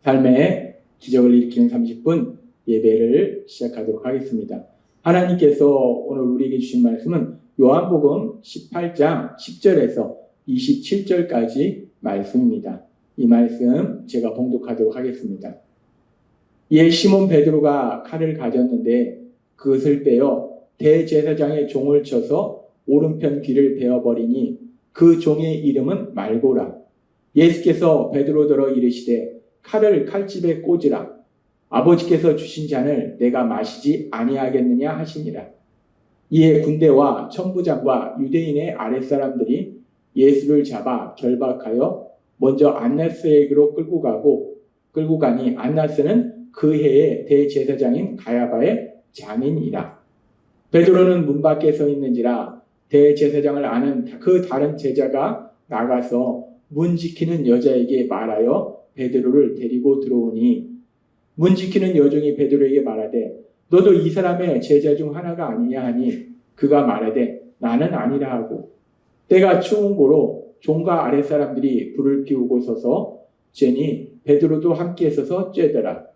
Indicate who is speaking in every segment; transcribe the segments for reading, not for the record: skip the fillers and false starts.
Speaker 1: 삶의 기적을 일으키는 30분 예배를 시작하도록 하겠습니다. 하나님께서 오늘 우리에게 주신 말씀은 요한복음 18장 10절에서 27절까지 말씀입니다. 이 말씀 제가 봉독하도록 하겠습니다. 이에 시몬 베드로가 칼을 가졌는데 그것을 빼어 대제사장의 종을 쳐서 오른편 귀를 베어버리니 그 종의 이름은 말고라. 예수께서 베드로더러 이르시되 칼을 칼집에 꽂으라. 아버지께서 주신 잔을 내가 마시지 아니하겠느냐 하시니라. 이에 군대와 천부장과 유대인의 아랫사람들이 예수를 잡아 결박하여 먼저 안나스에게로 끌고 가니 안나스는 그 해의 대제사장인 가야바의 장인이라. 베드로는 문 밖에 서 있는지라 대제사장을 아는 그 다른 제자가 나가서 문 지키는 여자에게 말하여 베드로를 데리고 들어오니 문 지키는 여종이 베드로에게 말하되 너도 이 사람의 제자 중 하나가 아니냐 하니 그가 말하되 나는 아니라 하고 때가 추운 고로 종과 아랫사람들이 불을 피우고 서서 쬐니 베드로도 함께 서서 쬐더라.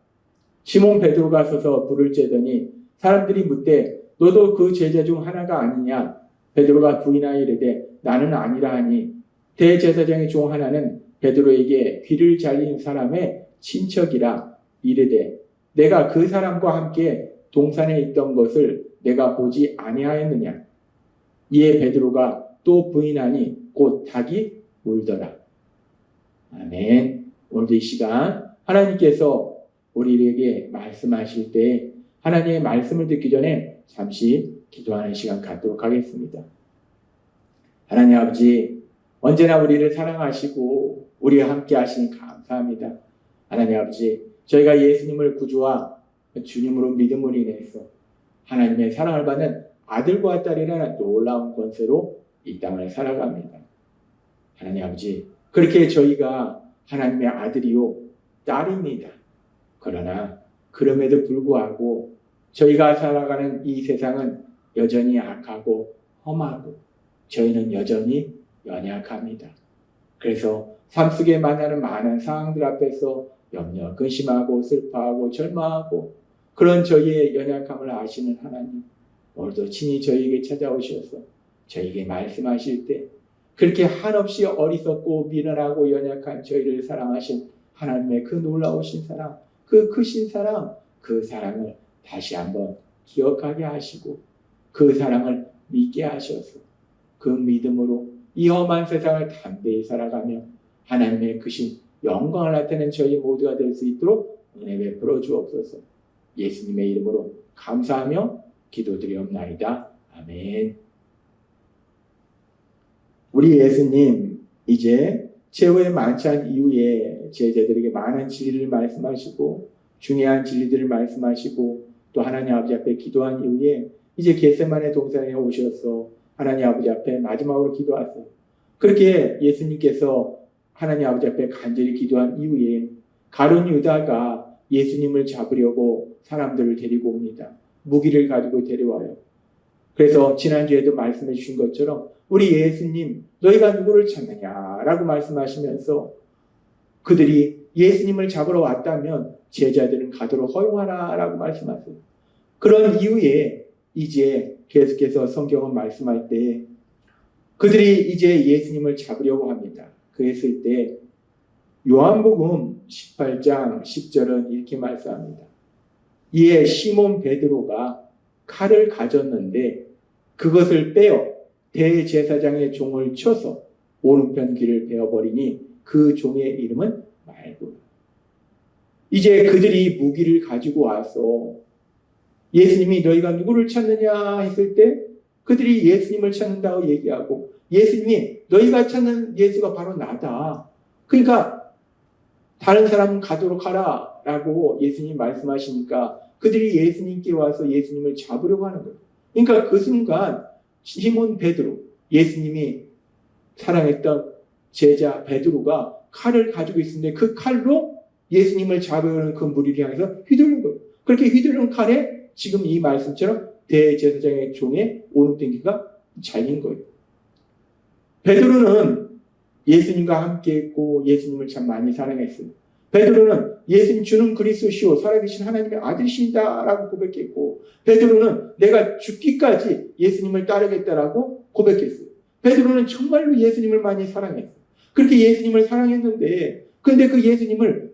Speaker 1: 시몬 베드로가 서서 불을 쬐더니 사람들이 묻되 너도 그 제자 중 하나가 아니냐? 베드로가 부인하여 이르되 나는 아니라 하니 대제사장의 종 하나는 베드로에게 귀를 잘린 사람의 친척이라 이르되 내가 그 사람과 함께 동산에 있던 것을 내가 보지 아니하였느냐? 이에 베드로가 또 부인하니 곧 닭이 울더라. 아멘. 오늘도 이 시간 하나님께서 우리에게 말씀하실 때 하나님의 말씀을 듣기 전에 잠시 기도하는 시간 갖도록 하겠습니다. 하나님 아버지, 언제나 우리를 사랑하시고 우리와 함께 하시니 감사합니다. 하나님 아버지, 저희가 예수님을 구주와 주님으로 믿음으로 인해서 하나님의 사랑을 받는 아들과 딸이라는 놀라운 권세로 이 땅을 살아갑니다. 하나님 아버지, 그렇게 저희가 하나님의 아들이요 딸입니다. 그러나 그럼에도 불구하고 저희가 살아가는 이 세상은 여전히 악하고 험하고 저희는 여전히 연약합니다. 그래서 삶 속에 만나는 많은 상황들 앞에서 염려, 근심하고 슬퍼하고 절망하고 그런 저희의 연약함을 아시는 하나님, 오늘도 친히 저희에게 찾아오셔서 저희에게 말씀하실 때 그렇게 한없이 어리석고 미련하고 연약한 저희를 사랑하신 하나님의 그 놀라우신 사랑, 그 크신 사랑, 그 사랑을 다시 한번 기억하게 하시고 그 사랑을 믿게 하셔서 그 믿음으로 이 험한 세상을 담대히 살아가며 하나님의 크신 영광을 나타내는 저희 모두가 될 수 있도록 은혜 베풀어 주옵소서. 예수님의 이름으로 감사하며 기도드리옵나이다. 아멘. 우리 예수님 이제 최후의 만찬 이후에 제자들에게 많은 진리를 말씀하시고 중요한 진리들을 말씀하시고 또 하나님 아버지 앞에 기도한 이후에 이제 겟세마네 동산에 오셔서 하나님 아버지 앞에 마지막으로 기도하세요. 그렇게 예수님께서 하나님 아버지 앞에 간절히 기도한 이후에 가룟 유다가 예수님을 잡으려고 사람들을 데리고 옵니다. 무기를 가지고 데려와요. 그래서 지난주에도 말씀해 주신 것처럼 우리 예수님 너희가 누구를 찾느냐라고 말씀하시면서 그들이 예수님을 잡으러 왔다면 제자들은 가도록 허용하라라고 말씀하세요. 그런 이후에 이제 계속해서 성경은 말씀할 때 그들이 이제 예수님을 잡으려고 합니다. 그랬을 때 요한복음 18장 10절은 이렇게 말씀합니다. 이에 시몬 베드로가 칼을 가졌는데 그것을 빼어 대제사장의 종을 쳐서 오른편 귀를 베어버리니 그 종의 이름은 말고라. 이제 그들이 무기를 가지고 와서 예수님이 너희가 누구를 찾느냐 했을 때 그들이 예수님을 찾는다고 얘기하고 예수님이 너희가 찾는 예수가 바로 나다. 그러니까 다른 사람 가도록 하라 라고 예수님이 말씀하시니까 그들이 예수님께 와서 예수님을 잡으려고 하는 거예요. 그러니까 그 순간 시몬 베드로, 예수님이 사랑했던 제자 베드로가 칼을 가지고 있었는데 그 칼로 예수님을 잡으려는 그 무리를 향해서 휘두른 거예요. 그렇게 휘두른 칼에 지금 이 말씀처럼 대제사장의 종의 오른편 귀가 잘린 거예요. 베드로는 예수님과 함께 했고 예수님을 참 많이 사랑했어요. 베드로는 예수님 주는 그리스도시요 살아계신 하나님의 아들이신다라고 고백했고, 베드로는 내가 죽기까지 예수님을 따르겠다라고 고백했어요. 베드로는 정말로 예수님을 많이 사랑했어요. 그렇게 예수님을 사랑했는데, 근데 그 예수님을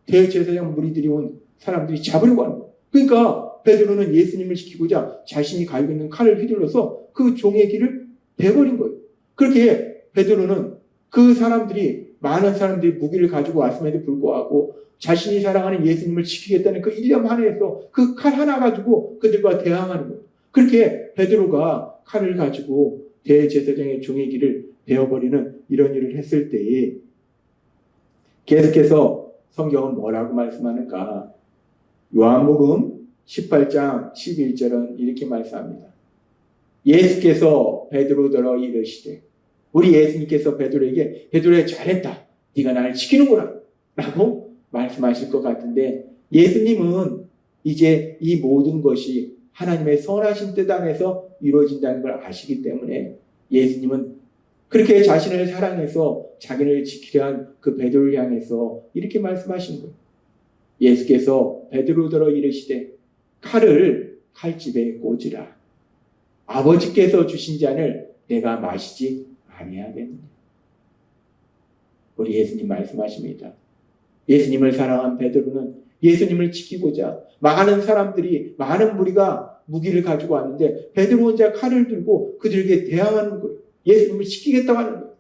Speaker 1: 대제사장 무리들이 온 사람들이 잡으려고 하는 거예요. 그러니까 베드로는 예수님을 지키고자 자신이 가지고 있는 칼을 휘둘러서 그 종의 길을 베버린 거예요. 그렇게 베드로는 그 사람들이, 많은 사람들이 무기를 가지고 왔음에도 불구하고 자신이 사랑하는 예수님을 지키겠다는 그 일념 하나에서 그 칼 하나 가지고 그들과 대항하는 거예요. 그렇게 베드로가 칼을 가지고 대제사장의 종의 길을 베어버리는 이런 일을 했을 때에 계속해서 성경은 뭐라고 말씀하는가? 요한복음 18장 11절은 이렇게 말씀합니다. 예수께서 베드로더러 이르시되, 우리 예수님께서 베드로에게 베드로야 잘했다, 네가 나를 지키는구나 라고 말씀하실 것 같은데, 예수님은 이제 이 모든 것이 하나님의 선하신 뜻 안에서 이루어진다는 걸 아시기 때문에 예수님은 그렇게 자신을 사랑해서 자기를 지키려 한 그 베드로를 향해서 이렇게 말씀하신 거예요. 예수께서 베드로더러 이르시되 칼을 칼집에 꽂으라. 아버지께서 주신 잔을 내가 마시지 아니하겠느냐. 우리 예수님 말씀하십니다. 예수님을 사랑한 베드로는 예수님을 지키고자 많은 사람들이, 많은 무리가 무기를 가지고 왔는데 베드로 혼자 칼을 들고 그들에게 대항하는 거예요. 예수님을 지키겠다고 하는 거예요.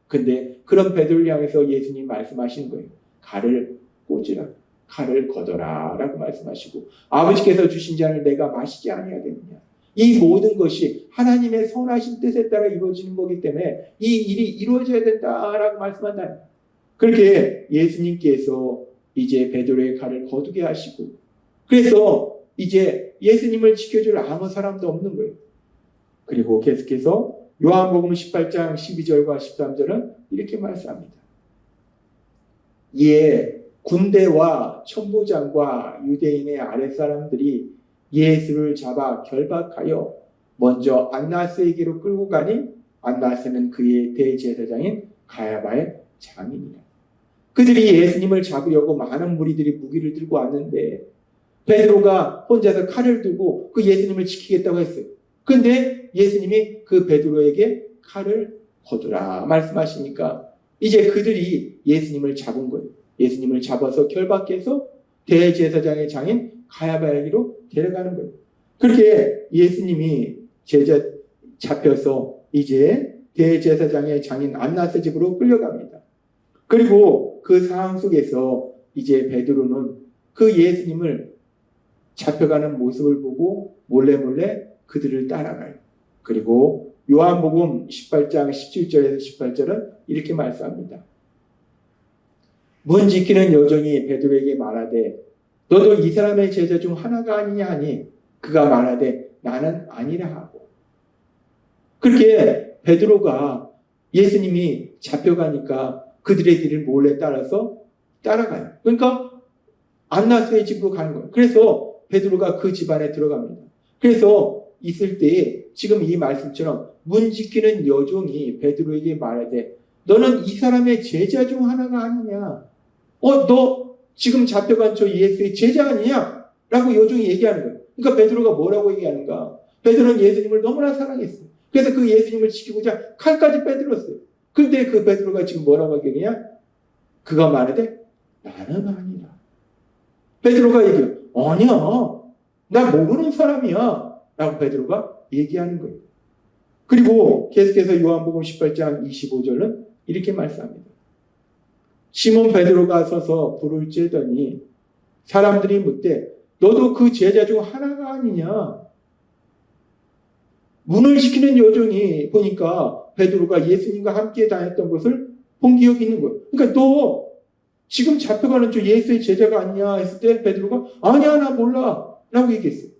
Speaker 1: 근데 그런 베드로를 향해서 예수님 말씀하시는 거예요. 칼을 꽂으라, 칼을 걷어라 라고 말씀하시고, 아버지께서 주신 잔을 내가 마시지 아니하겠느냐. 이 모든 것이 하나님의 선하신 뜻에 따라 이루어지는 거기 때문에 이 일이 이루어져야 된다라고 말씀한다. 그렇게 예수님께서 이제 베드로의 칼을 거두게 하시고, 그래서 이제 예수님을 지켜줄 아무 사람도 없는 거예요. 그리고 계속해서 요한복음 18장 12절과 13절은 이렇게 말씀합니다. 이에 군대와 천부장과 유대인의 아랫사람들이 예수를 잡아 결박하여 먼저 안나스에게로 끌고 가니, 안나스는 그의 대제사장인 가야바의 장인이라. 그들이 예수님을 잡으려고 많은 무리들이 무기를 들고 왔는데 베드로가 혼자서 칼을 들고 그 예수님을 지키겠다고 했어요. 근데 예수님이 그 베드로에게 칼을 거두라 말씀하시니까 이제 그들이 예수님을 잡은 거예요. 예수님을 잡아서 결박해서 대제사장의 장인 가야바에게로 데려가는 거예요. 그렇게 예수님이 잡혀서 이제 대제사장의 장인 안나스 집으로 끌려갑니다. 그리고 그 상황 속에서 이제 베드로는 그 예수님을 잡혀가는 모습을 보고 몰래 그들을 따라가요. 그리고 요한복음 18장 17절에서 18절은 이렇게 말씀합니다. 문 지키는 여종이 베드로에게 말하되 너도 이 사람의 제자 중 하나가 아니냐 하니 그가 말하되 나는 아니라 하고. 그렇게 베드로가 예수님이 잡혀가니까 그들의 길을 몰래 따라서 따라가요. 그러니까 안나스의 집으로 가는 거예요. 그래서 베드로가 그 집 안에 들어갑니다. 그래서 있을 때에 지금 이 말씀처럼 문 지키는 여종이 베드로에게 말하되 너는 이 사람의 제자 중 하나가 아니냐. 너 지금 잡혀간 저 예수의 제자 아니냐? 라고 여종이 얘기하는 거예요. 그러니까 베드로가 뭐라고 얘기하는가? 베드로는 예수님을 너무나 사랑했어요. 그래서 그 예수님을 지키고자 칼까지 빼들었어요. 근데 그 베드로가 지금 뭐라고 얘기하냐? 그가 말하되 나는 아니라. 베드로가 얘기해요. 아니야. 나 모르는 사람이야. 라고 베드로가 얘기하는 거예요. 그리고 계속해서 요한복음 18장 25절은 이렇게 말씀합니다. 시몬 베드로가 서서 불을 쬐더니 사람들이 묻되 너도 그 제자 중 하나가 아니냐? 문을 지키는 여종이 보니까 베드로가 예수님과 함께 다녔던 것을 본 기억이 있는 거예요. 그러니까 너 지금 잡혀가는 저 예수의 제자가 아니냐 했을 때 베드로가 아니야 나 몰라 라고 얘기했어요.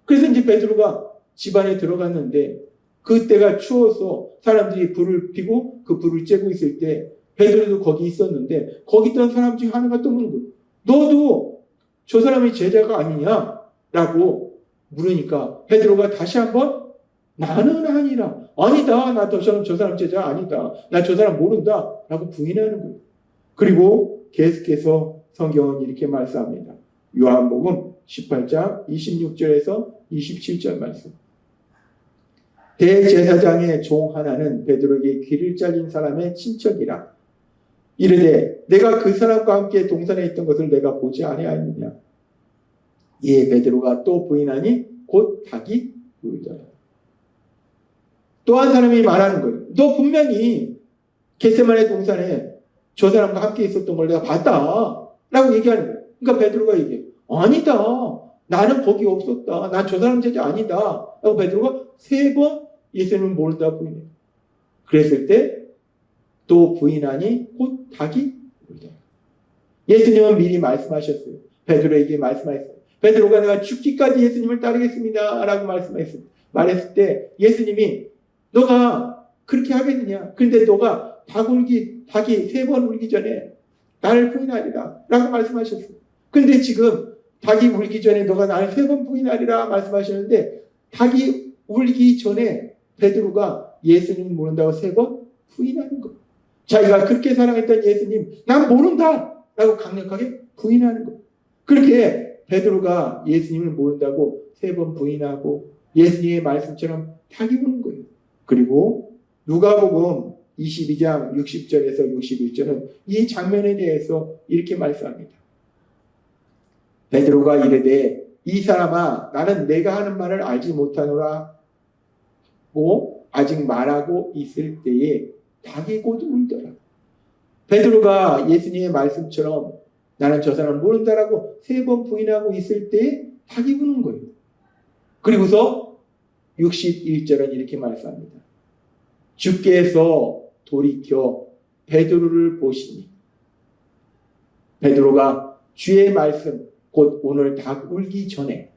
Speaker 1: 그래서 이제 베드로가 집안에 들어갔는데 그때가 추워서 사람들이 불을 피고 그 불을 쬐고 있을 때 베드로도 거기 있었는데 거기 있던 사람 중에 하나가 또 묻는 거예요. 너도 저 사람의 제자가 아니냐? 라고 물으니까 베드로가 다시 한번 나는 아니라. 아니다. 나 저 사람 제자 아니다. 나 저 사람 모른다. 라고 부인하는 거예요. 그리고 계속해서 성경은 이렇게 말씀합니다. 요한복음 18장 26절에서 27절 말씀. 대제사장의 종 하나는 베드로에게 귀를 잘린 사람의 친척이라. 이르되 내가 그 사람과 함께 동산에 있던 것을 내가 보지 아니하였느냐. 이에 베드로가 또 부인하니 곧 닭이 울더라. 또 한 사람이 말하는 거예요. 너 분명히 겟세마네 동산에 저 사람과 함께 있었던 걸 내가 봤다 라고 얘기하는 거예요. 그러니까 베드로가 얘기해요. 아니다. 나는 거기 없었다. 난 저 사람 제자 아니다. 라고 베드로가 3번 예수님을 모른다 부인해요. 그랬을 때 또 부인하니 곧 닭이 울더라. 예수님은 미리 말씀하셨어요. 베드로에게 말씀하셨어요. 베드로가 내가 죽기까지 예수님을 따르겠습니다 라고 말씀했어요. 말했을 때 예수님이 너가 그렇게 하겠느냐? 근데 너가 닭이 3번 울기 전에 나를 부인하리라 라고 말씀하셨어요. 근데 지금 닭이 울기 전에 너가 나를 3번 부인하리라 말씀하셨는데 닭이 울기 전에 베드로가 예수님을 모른다고 3번 부인하는 거예요. 자기가 그렇게 사랑했던 예수님 난 모른다 라고 강력하게 부인하는 거예요. 그렇게 베드로가 예수님을 모른다고 3번 부인하고 예수님의 말씀처럼 닭이 우는 거예요. 그리고 누가복음 22장 60절에서 61절은 이 장면에 대해서 이렇게 말씀합니다. 베드로가 이르되 이 사람아 나는 내가 하는 말을 알지 못하노라 고 아직 말하고 있을 때에 닭이 곧 울더라. 베드로가 예수님의 말씀처럼 나는 저 사람을 모른다라고 3번 부인하고 있을 때에 닭이 우는 거예요. 그리고서 61절은 이렇게 말씀합니다. 주께서 돌이켜 베드로를 보시니 베드로가 주의 말씀 곧 오늘 닭 울기 전에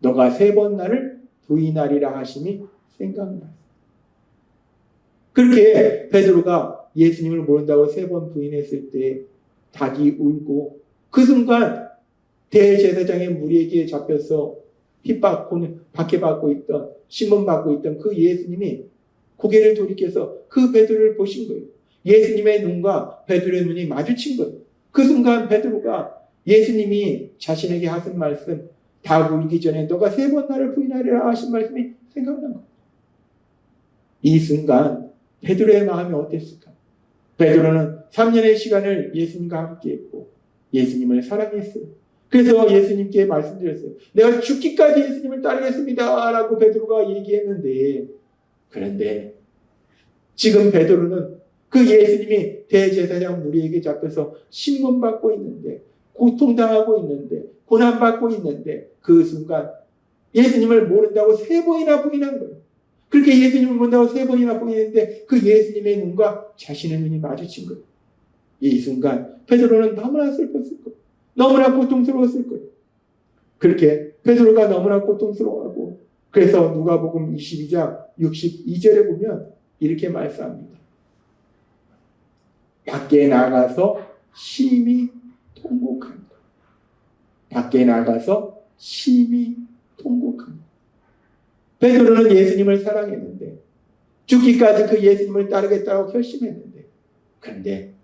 Speaker 1: 너가 3번 나를 부인하리라 하심이 생각나. 그렇게 베드로가 예수님을 모른다고 3번 부인했을 때 닭이 울고 그 순간 대제사장의 무리에게 잡혀서 핍박고 박해받고 있던 신문받고 있던 그 예수님이 고개를 돌이켜서 그 베드로를 보신 거예요. 예수님의 눈과 베드로의 눈이 마주친 거예요. 그 순간 베드로가 예수님이 자신에게 하신 말씀 닭 울기 전에 너가 3번 나를 부인하리라 하신 말씀이 생각난 거예요. 이 순간 베드로의 마음이 어땠을까? 베드로는 3년의 시간을 예수님과 함께 했고 예수님을 사랑했어요. 그래서 예수님께 말씀드렸어요. 내가 죽기까지 예수님을 따르겠습니다 라고 베드로가 얘기했는데 그런데 지금 베드로는 그 예수님이 대제사장 무리에게 잡혀서 신문받고 있는데 고통당하고 있는데 고난받고 있는데 그 순간 예수님을 모른다고 3번이나 부인한 거예요. 그렇게 예수님을 모른다고 3번이나 부인했는데 그 예수님의 눈과 자신의 눈이 마주친 거예요. 이 순간 베드로는 너무나 슬펐을 거예요. 너무나 고통스러웠을 거예요. 그렇게 베드로가 너무나 고통스러워하고 그래서 누가복음 22장 62절에 보면 이렇게 말씀합니다. 밖에 나가서 심히 통곡한다. 밖에 나가서 심히 통곡한다. 베드로는 예수님을 사랑했는데 죽기까지 그 예수님을 따르겠다고 결심했는데 그런데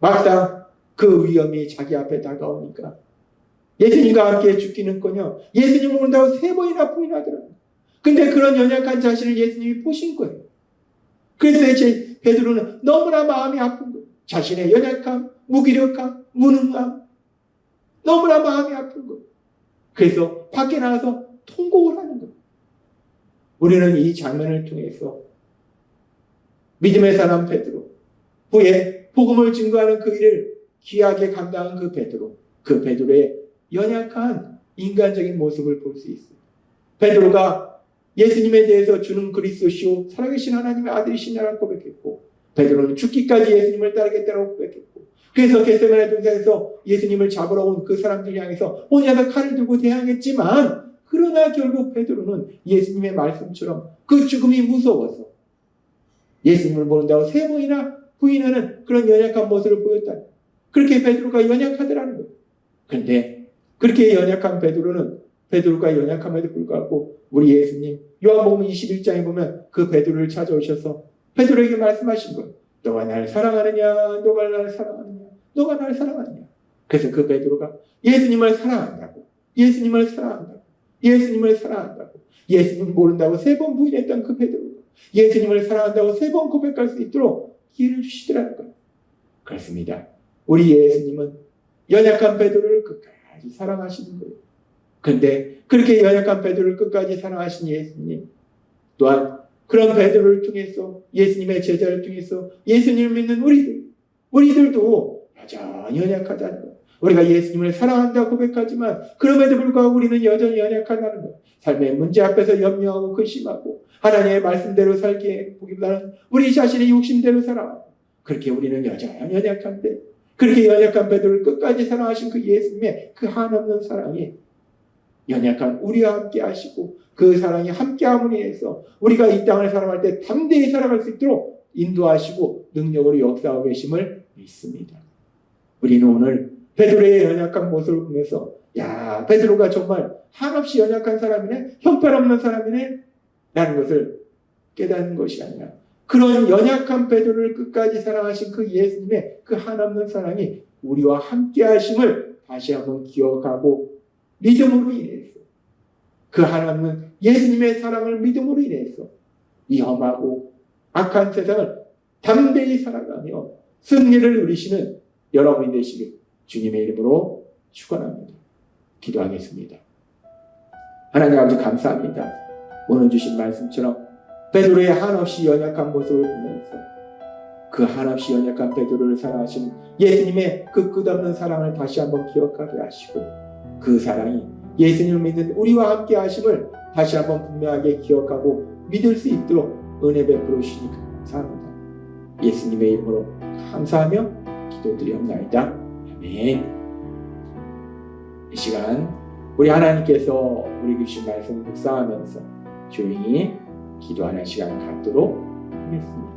Speaker 1: 막상 그 위험이 자기 앞에 다가오니까 예수님과 함께 죽기는커녕 예수님을 모른다고 3번이나 부인하더라고요. 근데 그런 연약한 자신을 예수님이 보신 거예요. 그래서 베드로는 너무나 마음이 아픈 거예요. 자신의 연약함, 무기력함, 무능함 너무나 마음이 아픈 거예요. 그래서 밖에 나가서 통곡을 하는 거예요. 우리는 이 장면을 통해서 믿음의 사람 베드로, 후에 복음을 증거하는 그 일을 귀하게 감당한 그 베드로의 연약한 인간적인 모습을 볼 수 있어요. 베드로가 예수님에 대해서 주는 그리스도시요 살아계신 하나님의 아들이시냐라고 고백했고 베드로는 죽기까지 예수님을 따르겠다고 고백했고 그래서 겟세마네 동산에서 예수님을 잡으러 온 그 사람들 향해서 혼자서 칼을 들고 대항했지만 그러나 결국 베드로는 예수님의 말씀처럼 그 죽음이 무서워서 예수님을 모른다고 3번이나 부인하는 그런 연약한 모습을 보였다. 그렇게 베드로가 연약하더라는 거예요. 그런데 그렇게 연약한 베드로가 연약함에도 불구하고 우리 예수님 요한복음 21장에 보면 그 베드로를 찾아오셔서 베드로에게 말씀하신 거예요. 너가 나를 사랑하느냐? 너가 나를 사랑하느냐? 너가 나를 사랑하느냐? 그래서 그 베드로가 예수님을 사랑한다고, 예수님을 사랑한다고, 예수님을 사랑한다고, 예수님 모른다고 3번 부인했던 그 베드로가 예수님을 사랑한다고 3번 고백할 수 있도록 기회를 주시더라는 거예요. 그렇습니다. 우리 예수님은 연약한 베드로를 끝까지 사랑하시는 거예요. 그런데 그렇게 연약한 베드로를 끝까지 사랑하신 예수님 또한 그런 베드로를 통해서 예수님의 제자를 통해서 예수님을 믿는 우리들도 여전히 연약하다는 거예요. 우리가 예수님을 사랑한다고 고백하지만 그럼에도 불구하고 우리는 여전히 연약하다는 거예요. 삶의 문제 앞에서 염려하고 근심하고 하나님의 말씀대로 살게 보기보다는 우리 자신의 욕심대로 살아가고 그렇게 우리는 여전히 연약한데 그렇게 연약한 베드로를 끝까지 사랑하신 그 예수님의 그 한없는 사랑이 연약한 우리와 함께 하시고 그 사랑이 함께함으로 인해서 우리가 이 땅을 살아갈 때 담대히 살아갈 수 있도록 인도하시고 능력으로 역사하고 계심을 믿습니다. 우리는 오늘 베드로의 연약한 모습을 보면서 야, 베드로가 정말 한없이 연약한 사람이네, 형편없는 사람이네 라는 것을 깨닫는 것이 아니라 그런 연약한 베드로를 끝까지 사랑하신 그 예수님의 그 한없는 사랑이 우리와 함께 하심을 다시 한번 기억하고 믿음으로 인해서 그 한없는 예수님의 사랑을 믿음으로 인해서 이 험하고 악한 세상을 담대히 살아가며 승리를 누리시는 여러분이 되시길 주님의 이름으로 축원합니다. 기도하겠습니다. 하나님 아버지 감사합니다. 오늘 주신 말씀처럼 베드로의 한없이 연약한 모습을 보면서 그 한없이 연약한 베드로를 사랑하신 예수님의 그 끝없는 사랑을 다시 한번 기억하게 하시고 그 사랑이 예수님을 믿는 우리와 함께 하심을 다시 한번 분명하게 기억하고 믿을 수 있도록 은혜 베풀어 주시니 감사합니다. 예수님의 이름으로 감사하며 기도드리옵나이다. 아멘. 이 시간 우리 하나님께서 우리 주신 말씀을 묵상하면서 조용히 기도하는 시간 갖도록 하겠습니다.